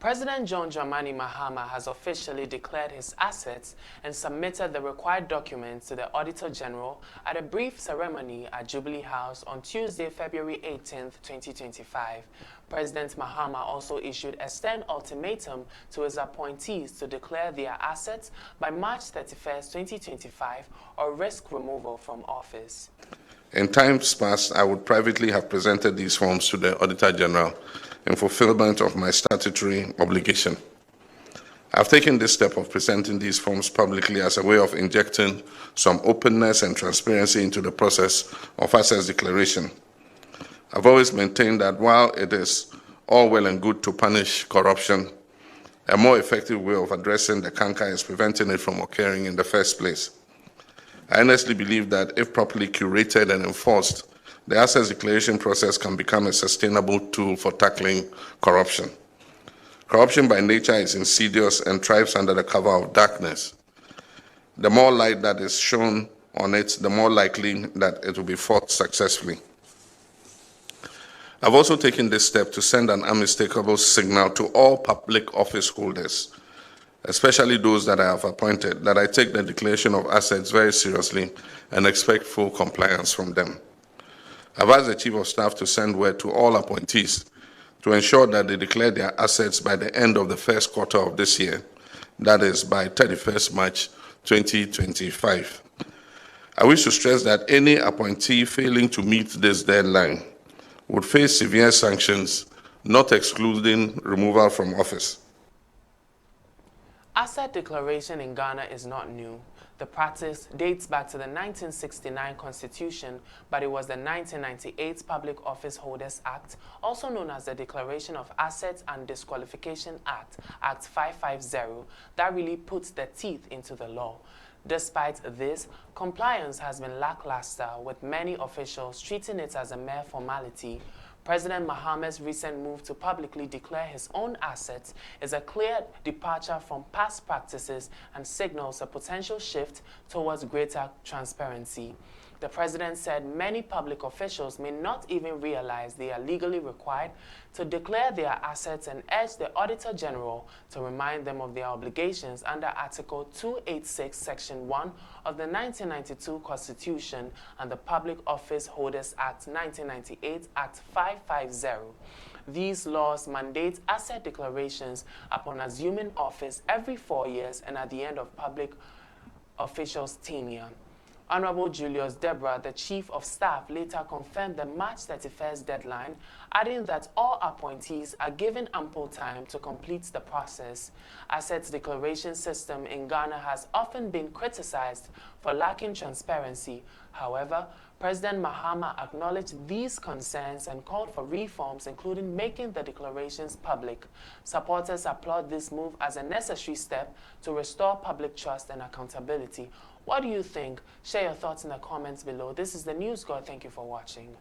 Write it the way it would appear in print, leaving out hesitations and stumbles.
President John Dramani Mahama has officially declared his assets and submitted the required documents to the Auditor-General at a brief ceremony at Jubilee House on Tuesday, February 18, 2025. President Mahama also issued a stern ultimatum to his appointees to declare their assets by March 31, 2025, or risk removal from office. In times past, I would privately have presented these forms to the Auditor-General in fulfillment of my statutory obligation. I've taken this step of presenting these forms publicly as a way of injecting some openness and transparency into the process of assets declaration. I've always maintained that while it is all well and good to punish corruption, a more effective way of addressing the canker is preventing it from occurring in the first place. I honestly believe that if properly curated and enforced, the assets declaration process can become a sustainable tool for tackling corruption. Corruption by nature is insidious and thrives under the cover of darkness. The more light that is shone on it, the more likely that it will be fought successfully. I've also taken this step to send an unmistakable signal to all public office holders, especially those that I have appointed, that I take the declaration of assets very seriously and expect full compliance from them. I've asked the Chief of Staff to send word to all appointees to ensure that they declare their assets by the end of the first quarter of this year, that is, by 31st March 2025. I wish to stress that any appointee failing to meet this deadline would face severe sanctions, not excluding removal from office. Asset declaration in Ghana is not new. The practice dates back to the 1969 Constitution, but it was the 1998 Public Office Holders Act, also known as the Declaration of Assets and Disqualification Act, Act 550, that really puts the teeth into the law. Despite this, compliance has been lackluster, with many officials treating it as a mere formality. President Mahama's recent move to publicly declare his own assets is a clear departure from past practices and signals a potential shift towards greater transparency. The president said many public officials may not even realize they are legally required to declare their assets and urged the Auditor-General to remind them of their obligations under Article 286, Section 1 of the 1992 Constitution and the Public Office Holders Act 1998, Act 550. These laws mandate asset declarations upon assuming office every 4 years and at the end of public officials' tenure. Honorable Julius Deborah, the Chief of Staff, later confirmed the March 31st deadline, adding that all appointees are given ample time to complete the process. Assets declaration system in Ghana has often been criticized for lacking transparency. However, President Mahama acknowledged these concerns and called for reforms, including making the declarations public. Supporters applaud this move as a necessary step to restore public trust and accountability. What do you think? Share your thoughts in the comments below. This is the News God. Thank you for watching.